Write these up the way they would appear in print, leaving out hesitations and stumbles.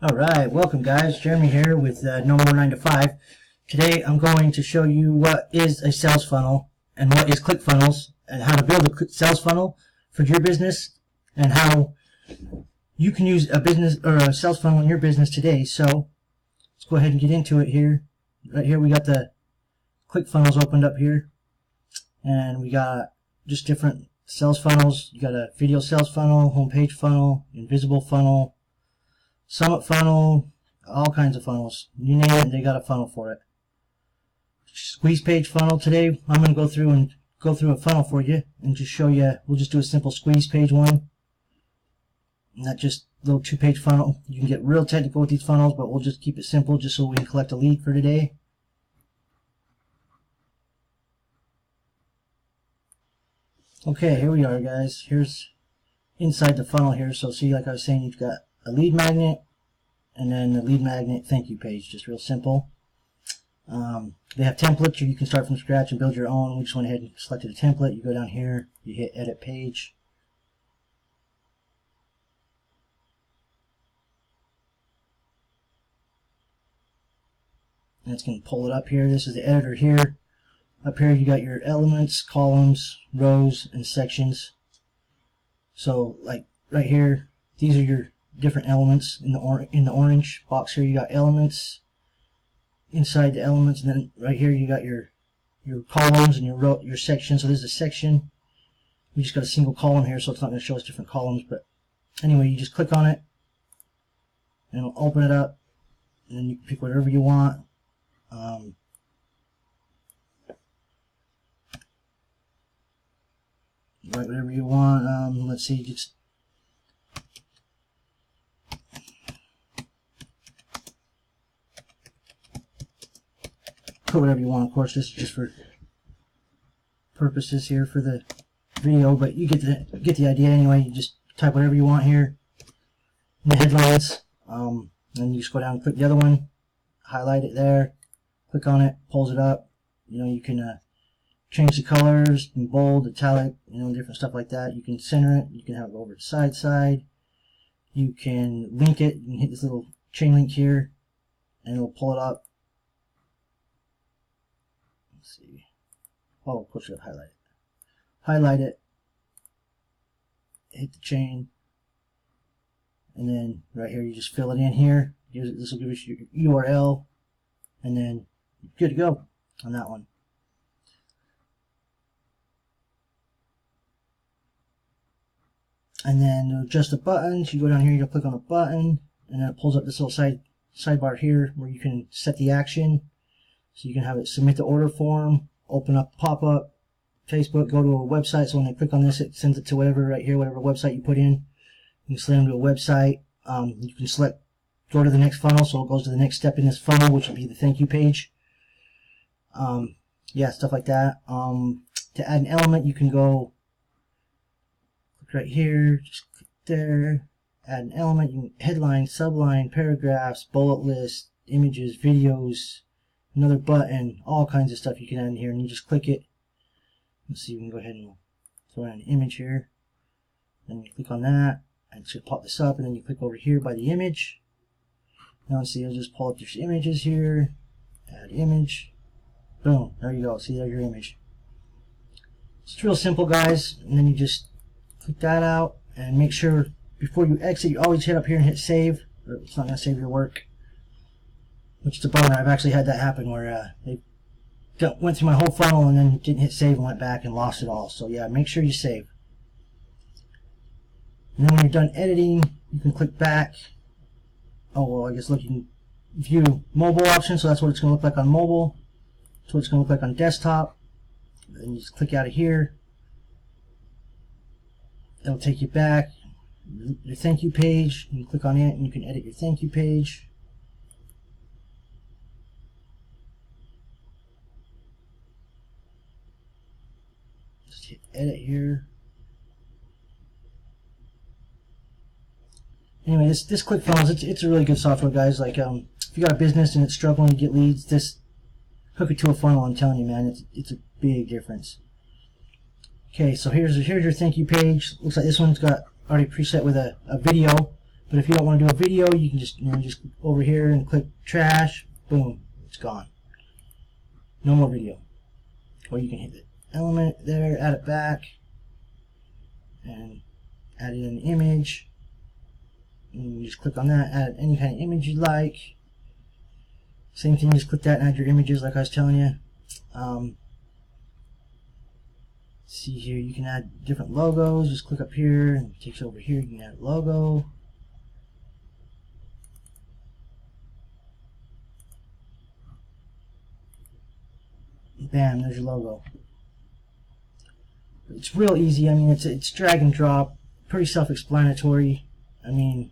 Alright, welcome guys. Jeremy here with No More 9 to 5. Today I'm going to show you what is a sales funnel and what is Clickfunnels and how to build a sales funnel for your business and how you can use a business or a sales funnel in your business today. So let's go ahead and get into it here. Right here we got the Clickfunnels opened up here, and we got just different sales funnels. You got a video sales funnel, homepage funnel, invisible funnel, summit funnel, all kinds of funnels. You name it, they got a funnel for it. Squeeze page funnel. Today I'm going to go through a funnel for you and just show you. We'll just do a simple squeeze page one, not just a little 2-page funnel. You can get real technical with these funnels, but we'll just keep it simple just so we can collect a lead for today. Okay, here we are guys. Here's inside the funnel here. So see, like I was saying, you've got a lead magnet and then the lead magnet thank you page, just real simple. They have templates, or you can start from scratch and build your own. We just went ahead and selected a template. You go down here, you hit edit page, and it's going to pull it up here. This is the editor here. Up here you got your elements, columns, rows, and sections. So like right here, these are your different elements. In the orange box here you got elements. Inside the elements, and then right here you got your columns and your sections. So this is a section. We just got a single column here, so it's not going to show us different columns. But anyway, you just click on it and it'll open it up, and then you can pick whatever you want. Write whatever you want. Let's see, just put whatever you want. Of course, this is just for purposes here for the video, but you get the idea anyway. You just type whatever you want here in the headlines. Then you just go down and click the other one, highlight it there, click on it, pulls it up. You know, you can change the colors, in bold, italic, you know, different stuff like that. You can center it. You can have it over to side. You can link it. You can hit this little chain link here, and it'll pull it up. Let's see. Oh, of course you gotta highlight it. Highlight it. Hit the chain, and then right here you just fill it in here. This will give us your URL, and then you're good to go on that one. And then adjust the buttons. You go down here, you click on the button, and then it pulls up this little sidebar here where you can set the action. So you can have it submit the order form, open up pop-up, Facebook, go to a website. So when they click on this, it sends it to whatever right here, whatever website you put in. You can select them to a website. You can select go to the next funnel, so it goes to the next step in this funnel, which will be the thank you page. Yeah, stuff like that. To add an element, you can go right here, just click there, add an element. You can headline, subline, paragraphs, bullet list, images, videos, another button, all kinds of stuff you can add in here, and you just click it. Let's see, we can go ahead and throw in an image here. Then you click on that, and it should pop this up, and then you click over here by the image. Now see, I'll just pull up your images here, add image, boom, there you go. See, there's your image. It's real simple, guys, and then you just click that out, and make sure before you exit, you always hit up here and hit save, or it's not going to save your work, which is a bummer. I've actually had that happen where they went through my whole funnel and then didn't hit save and went back and lost it all. So yeah, make sure you save. And then when you're done editing, you can click back. Oh, well, I guess look, you can view mobile options, so that's what it's going to look like on mobile. That's what it's going to look like on desktop. Then you just click out of here. It'll take you back your thank you page. You can click on it and you can edit your thank you page. Just hit edit here. Anyway, this Clickfunnels, it's a really good software, guys. Like if you got a business and it's struggling to get leads, this hook it to a funnel. I'm telling you, man, it's a big difference. Okay, so here's your thank you page. Looks like this one's got already preset with a video. But if you don't want to do a video, you can just just over here and click trash. Boom, it's gone. No more video. Or you can hit the element there, add it back, and add in an image. And you just click on that, add any kind of image you like. Same thing, just click that and add your images like I was telling you. See here, you can add different logos. Just click up here and it takes you over here. You can add a logo. Bam, there's your logo. It's real easy. I mean, it's drag and drop, pretty self-explanatory. I mean,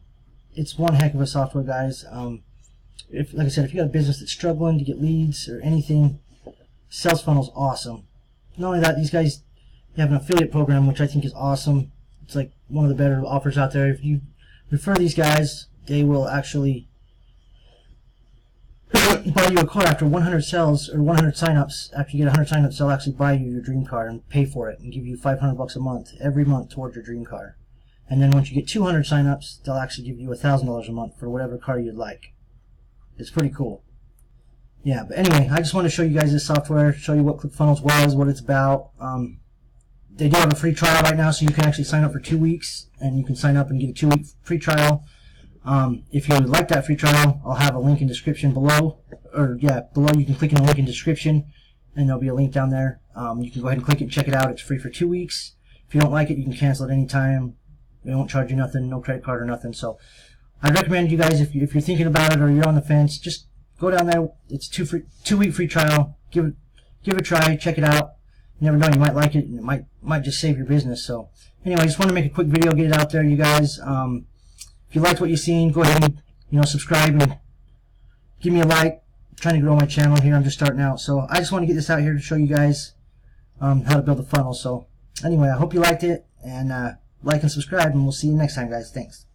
it's one heck of a software, guys. Like I said, if you got a business that's struggling to get leads or anything, Sales Funnels awesome. Not only that, these guys have an affiliate program, which I think is awesome. It's like one of the better offers out there. If you refer these guys, they will actually buy you a car after 100 sales or 100 signups. After you get 100 signups, they'll actually buy you your dream car and pay for it and give you $500 a month every month towards your dream car. And then once you get 200 signups, they'll actually give you $1,000 a month for whatever car you'd like. It's pretty cool. Yeah, but anyway, I just want to show you guys this software, show you what ClickFunnels was, what it's about. They do have a free trial right now, so you can actually sign up for 2 weeks, and you can sign up and get a 2-week free trial. If you would like that free trial, I'll have a link in description below, or yeah, below. You can click on the link in description, and there'll be a link down there. You can go ahead and click it and check it out. It's free for 2 weeks. If you don't like it, you can cancel it anytime. They won't charge you nothing, no credit card or nothing. So I'd recommend you guys, if you're thinking about it or you're on the fence, just go down there. It's 2-week free trial. Give it a try. Check it out. You never know, you might like it, and it might just save your business. So anyway, I just want to make a quick video, get it out there, you guys. If you liked what you've seen, go ahead and subscribe and give me a like. I'm trying to grow my channel here. I'm just starting out, so I just want to get this out here to show you guys how to build a funnel. So anyway, I hope you liked it, and like and subscribe, and we'll see you next time, guys. Thanks.